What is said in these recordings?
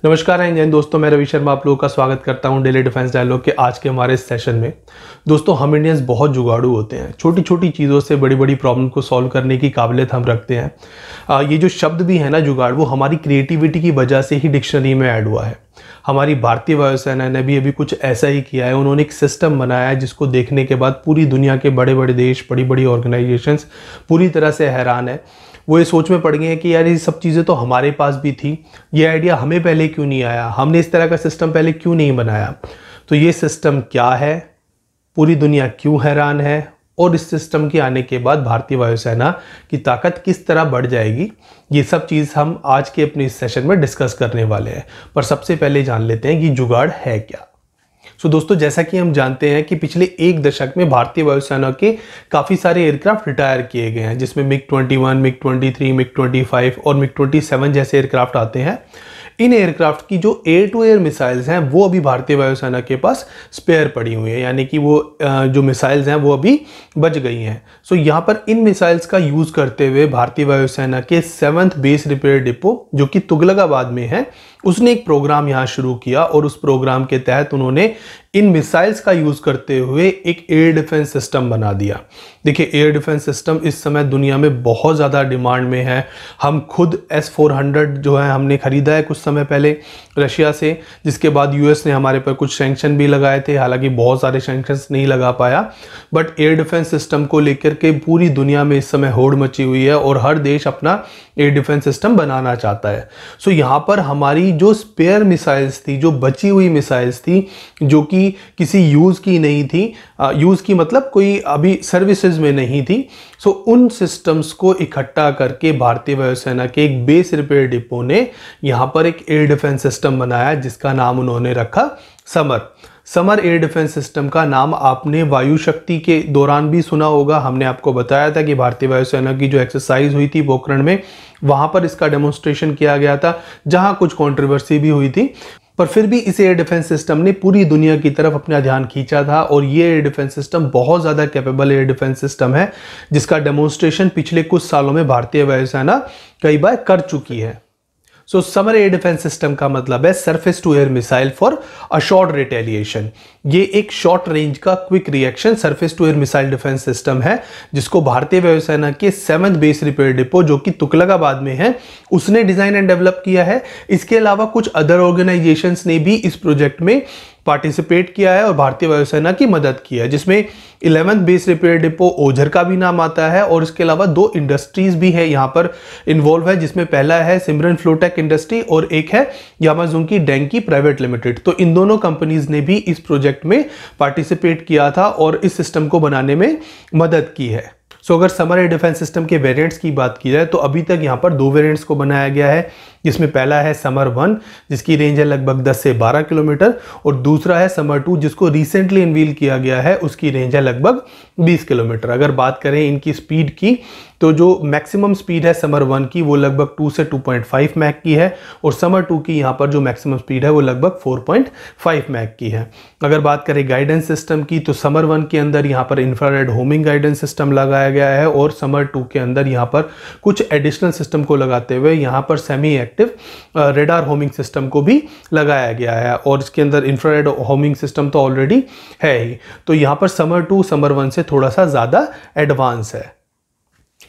नमस्कार इंडियन दोस्तों, मैं रवि शर्मा आप लोगों का स्वागत करता हूं डेली डिफेंस डायलॉग के आज के हमारे इस सेशन में। दोस्तों, हम इंडियंस बहुत जुगाड़ू होते हैं। छोटी छोटी चीज़ों से बड़ी बड़ी प्रॉब्लम को सॉल्व करने की काबिलियत हम रखते हैं। ये जो शब्द भी है ना जुगाड़, वो हमारी क्रिएटिविटी की वजह से ही डिक्शनरी में ऐड हुआ है। हमारी भारतीय वायुसेना ने भी अभी कुछ ऐसा ही किया है। उन्होंने एक सिस्टम बनाया है जिसको देखने के बाद पूरी दुनिया के बड़े बड़े देश, बड़ी बड़ी ऑर्गेनाइजेशंस पूरी तरह से हैरान है। वो ये सोच में पड़ गए हैं कि यार ये सब चीज़ें तो हमारे पास भी थी, ये आइडिया हमें पहले क्यों नहीं आया, हमने इस तरह का सिस्टम पहले क्यों नहीं बनाया। तो ये सिस्टम क्या है, पूरी दुनिया क्यों हैरान है और इस सिस्टम के आने के बाद भारतीय वायुसेना की ताकत किस तरह बढ़ जाएगी, ये सब चीज़ हम आज के अपने इस सेशन में डिस्कस करने वाले हैं। पर सबसे पहले जान लेते हैं कि जुगाड़ है क्या। दोस्तों, जैसा कि हम जानते हैं कि पिछले एक दशक में भारतीय वायुसेना के काफ़ी सारे एयरक्राफ्ट रिटायर किए गए हैं, जिसमें MiG-21, MiG-23, MiG-25 और MiG-27 जैसे एयरक्राफ्ट आते हैं। इन एयरक्राफ्ट की जो एयर टू एयर मिसाइल्स हैं वो अभी भारतीय वायुसेना के पास स्पेयर पड़ी हुई हैं, यानी कि वो जो मिसाइल्स हैं वो अभी बच गई हैं। यहाँ पर इन मिसाइल्स का यूज़ करते हुए भारतीय वायुसेना के 7th बेस रिपेयर डिपो जो कि तुगलकाबाद में है, उसने एक प्रोग्राम यहाँ शुरू किया और उस प्रोग्राम के तहत उन्होंने इन मिसाइल्स का यूज़ करते हुए एक एयर डिफेंस सिस्टम बना दिया। देखिए, एयर डिफेंस सिस्टम इस समय दुनिया में बहुत ज़्यादा डिमांड में है। हम खुद S-400 जो है हमने ख़रीदा है कुछ समय पहले रशिया से, जिसके बाद यूएस ने हमारे पर कुछ सैंक्शन भी लगाए थे। हालांकि बहुत सारे सैंक्शंस नहीं लगा पाया, बट एयर डिफेंस सिस्टम को लेकर के पूरी दुनिया में इस समय होड़ मची हुई है और हर देश अपना एयर डिफेंस सिस्टम बनाना चाहता है। यहाँ पर हमारी जो स्पेयर मिसाइल्स थी, जो बची हुई मिसाइल्स थी, जो कि किसी यूज़ की नहीं थी, यूज़ की मतलब कोई अभी सर्विसेज में नहीं थी, उन सिस्टम्स को इकट्ठा करके भारतीय वायुसेना के एक बेस रिपेयर डिपो ने यहाँ पर एक एयर डिफेंस सिस्टम बनाया जिसका नाम उन्होंने रखा समर एयर डिफेंस सिस्टम का नाम आपने वायु शक्ति के दौरान भी सुना होगा। हमने आपको बताया था कि भारतीय वायुसेना की जो एक्सरसाइज हुई थी पोखरण में, वहां पर इसका डेमोन्स्ट्रेशन किया गया था, जहां कुछ कंट्रोवर्सी भी हुई थी, पर फिर भी इस एयर डिफेंस सिस्टम ने पूरी दुनिया की तरफ अपना ध्यान खींचा था। और ये एयर डिफेंस सिस्टम बहुत ज़्यादा कैपेबल एयर डिफेंस सिस्टम है जिसका डेमोन्स्ट्रेशन पिछले कुछ सालों में भारतीय वायुसेना कई बार कर चुकी है। समर एयर डिफेंस सिस्टम का मतलब है surface to air missile for a short retaliation. ये एक शॉर्ट रेंज का quick reaction surface to air missile defence system है जिसको भारतीय वायुसेना के 7th बेस रिपेयर डिपो जो कि तुगलकाबाद में है, उसने डिजाइन एंड डेवलप किया है। इसके अलावा कुछ अदर ऑर्गेनाइजेशंस ने भी इस प्रोजेक्ट में पार्टिसिपेट किया है और भारतीय वायुसेना की मदद की है, जिसमें 11th base repair depot Ozar का भी नाम आता है। और इसके अलावा 2 इंडस्ट्रीज भी है यहाँ पर इन्वॉल्व है, जिसमें पहला है सिमरन फ्लोटेक इंडस्ट्री और एक है यामाज़ूकी डेंकी प्राइवेट लिमिटेड। तो इन दोनों कंपनीज ने भी इस प्रोजेक्ट में पार्टिसिपेट किया था और इस सिस्टम को बनाने में मदद की है। अगर समर एयर डिफेंस सिस्टम के वेरिएंट्स की बात की जाए तो अभी तक यहाँ पर 2 वेरिएंट्स को बनाया गया है, जिसमें पहला है समर 1 जिसकी रेंज है लगभग 10 से 12 किलोमीटर और दूसरा है समर 2 जिसको रिसेंटली अनवील किया गया है, उसकी रेंज है लगभग 20 किलोमीटर। अगर बात करें इनकी स्पीड की तो जो मैक्सिमम स्पीड है समर 1 की वो लगभग 2 से 2.5 मैक की है और समर 2 की यहाँ पर जो मैक्सिमम स्पीड है वो लगभग 4.5 मैक की है। अगर बात करें गाइडेंस सिस्टम की तो समर 1 के अंदर यहाँ पर इंफ्रारेड होमिंग गाइडेंस सिस्टम लगाया गया है और समर 2 के अंदर यहाँ पर कुछ एडिशनल सिस्टम को लगाते हुए यहाँ पर semi active radar homing system को भी लगाया गया है और इसके अंदर इंफ्रारेड होमिंग सिस्टम तो ऑलरेडी है ही। तो यहाँ पर समर 2 समर 1 से थोड़ा सा ज़्यादा एडवांस है।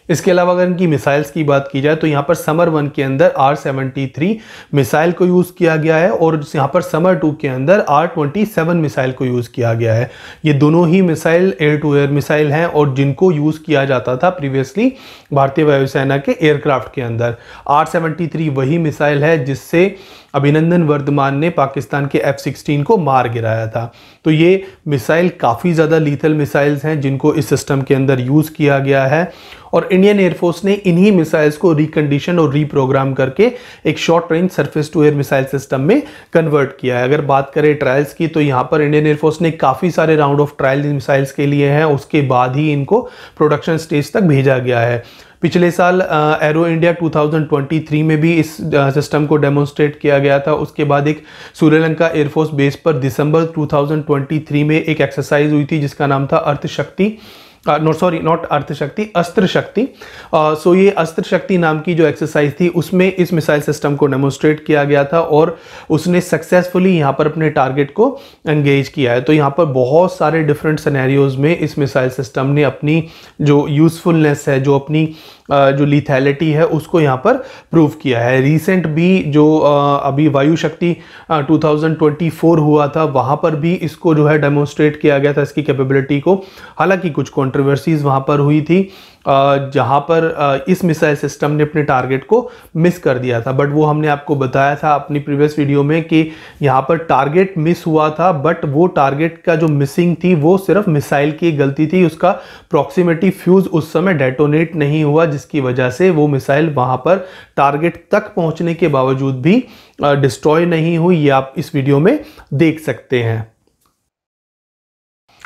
इसके अलावा अगर इनकी मिसाइल्स की बात की जाए तो यहाँ पर समर 1 के अंदर R-73 मिसाइल को यूज़ किया गया है और यहाँ पर समर 2 के अंदर R-27 मिसाइल को यूज़ किया गया है। ये दोनों ही missile air to air missile हैं और जिनको यूज़ किया जाता था प्रीवियसली भारतीय वायुसेना के एयरक्राफ्ट के अंदर। R-73 वही मिसाइल है जिससे अभिनंदन वर्धमान ने पाकिस्तान के F-16 को मार गिराया था। तो ये मिसाइल काफ़ी ज़्यादा लीथल मिसाइल्स हैं जिनको इस सिस्टम के अंदर यूज़ किया गया है और इंडियन एयरफोर्स ने इन्हीं मिसाइल्स को रिकंडीशन और रीप्रोग्राम करके एक short range surface to air missile system में कन्वर्ट किया है। अगर बात करें ट्रायल्स की तो यहाँ पर इंडियन एयरफोर्स ने काफ़ी सारे राउंड ऑफ ट्रायल मिसाइल्स के लिए हैं, उसके बाद ही इनको प्रोडक्शन स्टेज तक भेजा गया है। पिछले साल एरो इंडिया 2023 में भी इस सिस्टम को डेमोन्स्ट्रेट किया गया था। उसके बाद एक श्रीलंका एयरफोर्स बेस पर दिसंबर 2023 में एक एक्सरसाइज हुई थी जिसका नाम था अर्थ शक्ति। नॉट अर्थ शक्ति, अस्त्र शक्ति। सो ये अस्त्र शक्ति नाम की जो एक्सरसाइज थी उसमें इस मिसाइल सिस्टम को डेमोन्स्ट्रेट किया गया था और उसने सक्सेसफुली यहाँ पर अपने टारगेट को एंगेज किया है। तो यहाँ पर बहुत सारे डिफरेंट सिनेरियोज में इस मिसाइल सिस्टम ने अपनी जो यूजफुलनेस है, जो अपनी जो लीथैलिटी है, उसको यहाँ पर प्रूव किया है। रिसेंट भी जो अभी वायु शक्ति 2024 हुआ था, वहाँ पर भी इसको जो है डेमोन्स्ट्रेट किया गया था, इसकी कैपेबिलिटी को। हालांकि कुछ कंट्रोवर्सीज वहाँ पर हुई थी जहाँ पर इस मिसाइल सिस्टम ने अपने टारगेट को मिस कर दिया था, बट वो हमने आपको बताया था अपनी प्रीवियस वीडियो में कि यहाँ पर टारगेट मिस हुआ था, बट वो टारगेट का जो मिसिंग थी वो सिर्फ मिसाइल की गलती थी। उसका प्रॉक्सिमिटी फ्यूज उस समय डेटोनेट नहीं हुआ, जिसकी वजह से वो मिसाइल वहाँ पर टारगेट तक पहुँचने के बावजूद भी डिस्ट्रॉय नहीं हुई। ये आप इस वीडियो में देख सकते हैं।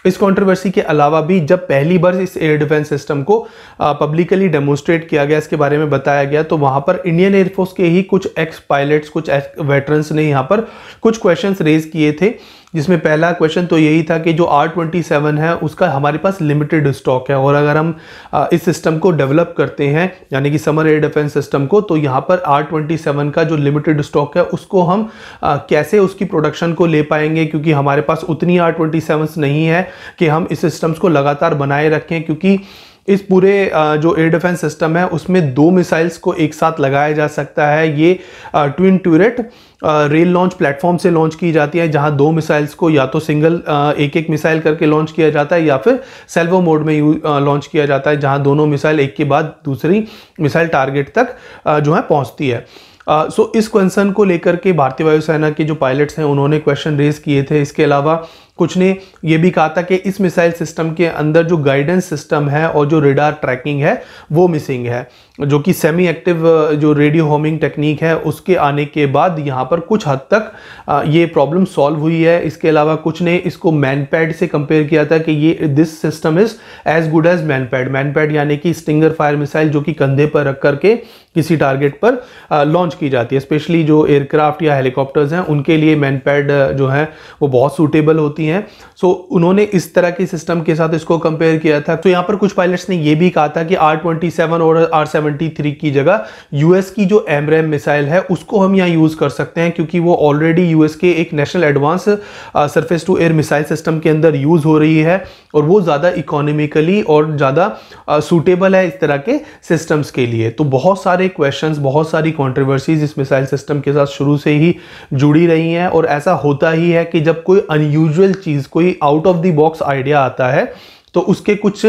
इस कंट्रोवर्सी के अलावा भी जब पहली बार इस एयर डिफेंस सिस्टम को पब्लिकली डेमोन्स्ट्रेट किया गया, इसके बारे में बताया गया, तो वहां पर इंडियन एयरफोर्स के ही कुछ एक्स पायलट्स, कुछ एक्स वेटरन्स ने यहां पर कुछ क्वेश्चंस रेज किए थे। जिसमें पहला क्वेश्चन तो यही था कि जो R-27 है उसका हमारे पास लिमिटेड स्टॉक है, और अगर हम इस सिस्टम को डेवलप करते हैं यानी कि समर एयर डिफेंस सिस्टम को, तो यहाँ पर R-27 का जो लिमिटेड स्टॉक है उसको हम कैसे उसकी प्रोडक्शन को ले पाएंगे, क्योंकि हमारे पास उतनी R-27 नहीं है कि हम इस सिस्टम्स को लगातार बनाए रखें। क्योंकि इस पूरे जो एयर डिफेंस सिस्टम है उसमें 2 मिसाइल्स को एक साथ लगाया जा सकता है। ये twin turret rail launch platform से लॉन्च की जाती है, जहां 2 मिसाइल्स को या तो सिंगल एक मिसाइल करके लॉन्च किया जाता है, या फिर सेल्वो मोड में लॉन्च किया जाता है, जहां दोनों मिसाइल एक के बाद दूसरी मिसाइल टारगेट तक जो है पहुंचती है। सो इस क्वेश्चन को लेकर के भारतीय वायुसेना के जो पायलट्स हैं उन्होंने क्वेश्चन रेज किए थे। इसके अलावा कुछ ने ये भी कहा था कि इस मिसाइल सिस्टम के अंदर जो गाइडेंस सिस्टम है और जो रेडार ट्रैकिंग है वो मिसिंग है, जो कि सेमी एक्टिव जो रेडियो होमिंग टेक्निक है उसके आने के बाद यहाँ पर कुछ हद तक ये प्रॉब्लम सॉल्व हुई है। इसके अलावा कुछ ने इसको मैनपैड से कंपेयर किया था कि ये this system is as good as MANPAD. MANPAD यानी कि स्टिंगर फायर मिसाइल जो कि कंधे पर रख करके किसी टारगेट पर लॉन्च की जाती है। स्पेशली जो एयरक्राफ्ट या हेलीकॉप्टर्स हैं उनके लिए मैनपैड जो है वो बहुत सूटेबल होती हैं। सो उन्होंने इस तरह के सिस्टम के साथ इसको कंपेयर किया था। तो यहाँ पर कुछ पायलट्स ने ये भी कहा था कि R-27 और R-73 की जगह यूएस की जो AMRAAM मिसाइल है उसको हम यहाँ यूज कर सकते हैं, क्योंकि वो ऑलरेडी यूएस के एक national advance surface to air missile system के अंदर यूज हो रही है, और वो ज्यादा इकोनॉमिकली और ज्यादा सूटेबल है इस तरह के सिस्टम्स के लिए। तो बहुत सारे क्वेश्चंस, बहुत सारी कंट्रोवर्सीज इस मिसाइल सिस्टम के साथ शुरू से ही जुड़ी रही हैं, और ऐसा होता ही है कि जब कोई अनयूजुअल चीज, कोई out of the box idea आता है तो उसके कुछ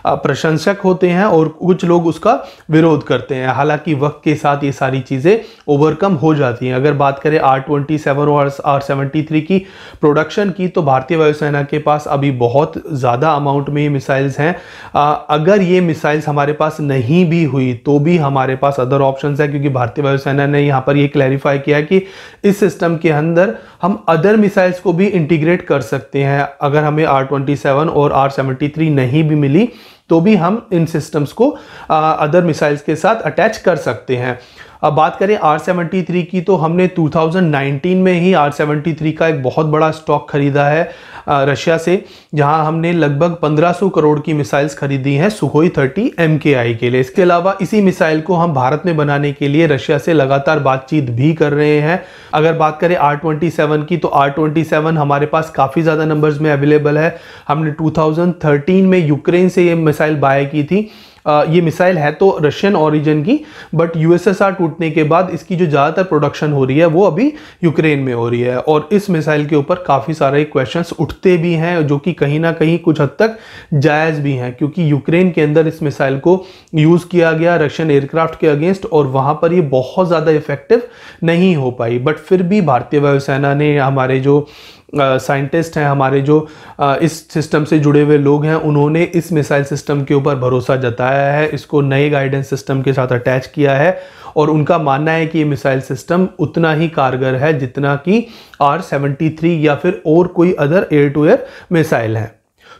प्रशंसक होते हैं और कुछ लोग उसका विरोध करते हैं। हालांकि वक्त के साथ ये सारी चीज़ें ओवरकम हो जाती हैं। अगर बात करें R-27 और R-73 की प्रोडक्शन की, तो भारतीय वायुसेना के पास अभी बहुत ज़्यादा अमाउंट में ये मिसाइल्स हैं। अगर ये मिसाइल्स हमारे पास नहीं भी हुई तो भी हमारे पास अदर ऑप्शंस है, क्योंकि भारतीय वायुसेना ने यहाँ पर ये क्लैरिफाई किया कि इस सिस्टम के अंदर हम अदर मिसाइल्स को भी इंटीग्रेट कर सकते हैं। अगर हमें R-27 और R-73 नहीं भी मिली तो भी हम इन सिस्टम्स को अदर मिसाइल्स के साथ अटैच कर सकते हैं। अब बात करें R-73 की, तो हमने 2019 में ही R-73 का एक बहुत बड़ा स्टॉक खरीदा है रशिया से, जहां हमने लगभग 1500 करोड़ की मिसाइल्स खरीदी हैं सुखोई 30 MKI के लिए। इसके अलावा इसी मिसाइल को हम भारत में बनाने के लिए रशिया से लगातार बातचीत भी कर रहे हैं। अगर बात करें R-27 की, तो R-27 हमारे पास काफ़ी ज़्यादा नंबर्स में अवेलेबल है। हमने 2013 में यूक्रेन से ये मिसाइल बाय की थी। ये मिसाइल है तो रशियन ओरिजिन की, बट यूएसएसआर टूटने के बाद इसकी जो ज़्यादातर प्रोडक्शन हो रही है वो अभी यूक्रेन में हो रही है, और इस मिसाइल के ऊपर काफ़ी सारे क्वेश्चंस उठते भी हैं जो कि कहीं ना कहीं कुछ हद तक जायज़ भी हैं, क्योंकि यूक्रेन के अंदर इस मिसाइल को यूज़ किया गया रशियन एयरक्राफ्ट के अगेंस्ट, और वहाँ पर ये बहुत ज़्यादा इफेक्टिव नहीं हो पाई। बट फिर भी भारतीय वायुसेना ने, हमारे जो साइंटिस्ट हैं, हमारे जो इस सिस्टम से जुड़े हुए लोग हैं, उन्होंने इस मिसाइल सिस्टम के ऊपर भरोसा जताया है, इसको नए गाइडेंस सिस्टम के साथ अटैच किया है, और उनका मानना है कि ये मिसाइल सिस्टम उतना ही कारगर है जितना कि R-73 या फिर और कोई other air to air missile है।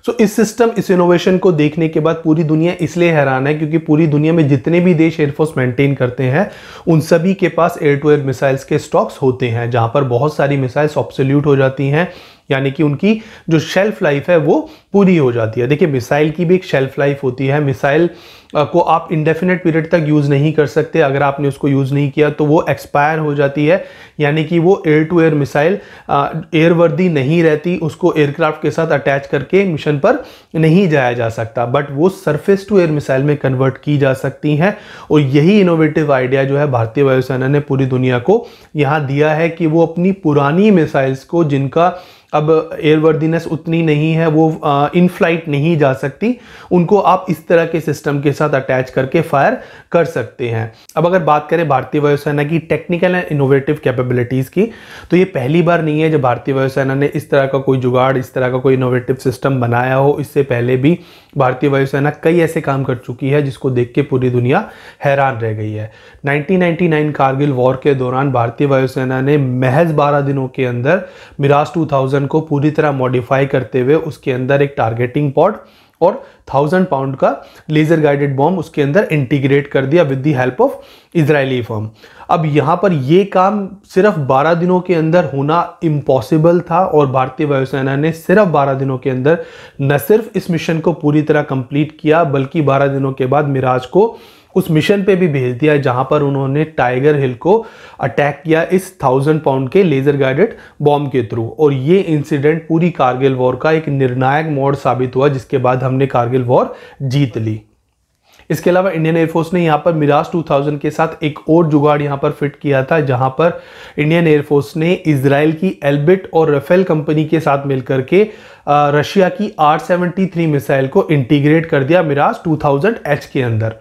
सो इस सिस्टम, इस इनोवेशन को देखने के बाद पूरी दुनिया इसलिए हैरान है क्योंकि पूरी दुनिया में जितने भी देश एयरफोर्स मेंटेन करते हैं उन सभी के पास एयर टू एयर मिसाइल्स के स्टॉक्स होते हैं, जहां पर बहुत सारी मिसाइल्स ऑब्सोल्यूट हो जाती हैं, यानी कि उनकी जो शेल्फ लाइफ है वो पूरी हो जाती है। देखिए मिसाइल की भी एक शेल्फ लाइफ होती है, मिसाइल को आप इंडेफिनेट पीरियड तक यूज़ नहीं कर सकते। अगर आपने उसको यूज़ नहीं किया तो वो एक्सपायर हो जाती है, यानी कि वो एयर टू एयर मिसाइल एयरवर्दी नहीं रहती, उसको एयरक्राफ्ट के साथ अटैच करके मिशन पर नहीं जाया जा सकता। बट वो सरफेस टू एयर मिसाइल में कन्वर्ट की जा सकती हैं, और यही इनोवेटिव आइडिया जो है भारतीय वायुसेना ने पूरी दुनिया को यहाँ दिया है कि वो अपनी पुरानी मिसाइल्स को, जिनका अब एयरवर्दीनेस उतनी नहीं है, वो इन फ्लाइट नहीं जा सकती, उनको आप इस तरह के सिस्टम के साथ अटैच करके फायर कर सकते हैं। अब अगर बात करें भारतीय वायुसेना की टेक्निकल एंड इनोवेटिव कैपेबिलिटीज़ की, तो ये पहली बार नहीं है जब भारतीय वायुसेना ने इस तरह का कोई जुगाड़, इस तरह का कोई इनोवेटिव सिस्टम बनाया हो। इससे पहले भी भारतीय वायुसेना कई ऐसे काम कर चुकी है जिसको देख के पूरी दुनिया हैरान रह गई है। 1999 कारगिल वॉर के दौरान भारतीय वायुसेना ने महज 12 दिनों के अंदर मिराज 2000 को पूरी तरह मॉडिफाई करते हुए उसके अंदर एक टारगेटिंग पॉड और 1000 पाउंड का लेजर गाइडेड बॉम्ब उसके अंदर इंटीग्रेट कर दिया with the help of Israeli firm. अब यहाँ पर ये काम सिर्फ 12 दिनों के अंदर होना इम्पॉसिबल था, और भारतीय वायुसेना ने सिर्फ 12 दिनों के अंदर न सिर्फ इस मिशन को पूरी तरह कंप्लीट किया, बल्कि 12 दिनों के बाद मिराज को उस मिशन पे भी भेज दिया जहां पर उन्होंने टाइगर हिल को अटैक किया इस 1000 पाउंड के लेजर गाइडेड बॉम्ब के थ्रू। और ये इंसिडेंट पूरी कारगिल वॉर का एक निर्णायक मोड़ साबित हुआ, जिसके बाद हमने कारगिल वॉर जीत ली। इसके अलावा इंडियन एयरफोर्स ने यहाँ पर मिराज 2000 के साथ एक और जुगाड़ यहाँ पर फिट किया था, जहां पर इंडियन एयरफोर्स ने इजराइल की एल्बिट और राफेल कंपनी के साथ मिलकर के रशिया की R-73 मिसाइल को इंटीग्रेट कर दिया मिराज 2000H के अंदर।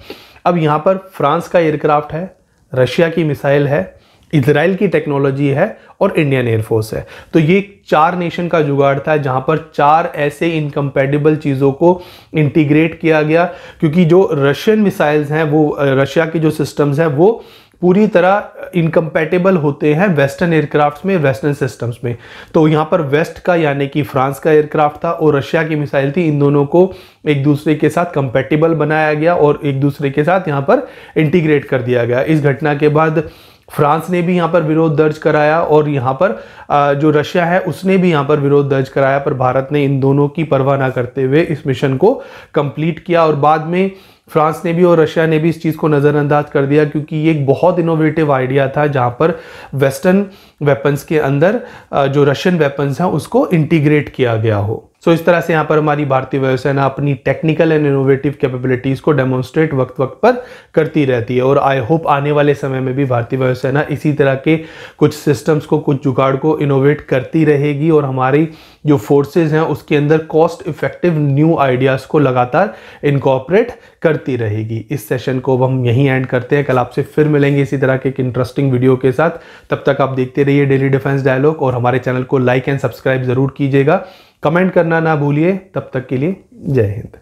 अब यहाँ पर फ्रांस का एयरक्राफ्ट है, रशिया की मिसाइल है, इजराइल की टेक्नोलॉजी है और इंडियन एयरफोर्स है। तो ये 4 नेशन का जुगाड़ था, जहां पर 4 ऐसे इनकम्पैटिबल चीज़ों को इंटीग्रेट किया गया, क्योंकि जो रशियन मिसाइल्स हैं, वो रशिया के जो सिस्टम्स हैं वो पूरी तरह इनकम्पैटिबल होते हैं वेस्टर्न एयरक्राफ्ट्स में, वेस्टर्न सिस्टम्स में। तो यहाँ पर वेस्ट का यानी कि फ्रांस का एयरक्राफ्ट था और रशिया की मिसाइल थी, इन दोनों को एक दूसरे के साथ कंपैटिबल बनाया गया और एक दूसरे के साथ यहाँ पर इंटीग्रेट कर दिया गया। इस घटना के बाद फ्रांस ने भी यहाँ पर विरोध दर्ज कराया, और यहाँ पर जो रशिया है उसने भी यहाँ पर विरोध दर्ज कराया, पर भारत ने इन दोनों की परवाह ना करते हुए इस मिशन को कंप्लीट किया। और बाद में फ्रांस ने भी और रशिया ने भी इस चीज़ को नज़रअंदाज कर दिया, क्योंकि ये एक बहुत इनोवेटिव आइडिया था जहाँ पर वेस्टर्न वेपन्स के अंदर जो रशियन वेपन्स हैं उसको इंटीग्रेट किया गया हो। सो इस तरह से यहाँ पर हमारी भारतीय वायुसेना अपनी टेक्निकल एंड इनोवेटिव कैपेबिलिटीज़ को डेमोन्स्ट्रेट वक्त वक्त पर करती रहती है, और आई होप आने वाले समय में भी भारतीय वायुसेना इसी तरह के कुछ सिस्टम्स को, कुछ जुगाड़ को इनोवेट करती रहेगी, और हमारी जो फोर्सेज हैं उसके अंदर कॉस्ट इफेक्टिव न्यू आइडियाज़ को लगातार इनकॉर्पोरेट करती रहेगी। इस सेशन को अब हम यहीं एंड करते हैं। कल आपसे फिर मिलेंगे इसी तरह के एक इंटरेस्टिंग वीडियो के साथ। तब तक आप देखते रहिए डेली डिफेंस डायलॉग, और हमारे चैनल को लाइक एंड सब्सक्राइब जरूर कीजिएगा। कमेंट करना ना भूलिए। तब तक के लिए जय हिंद।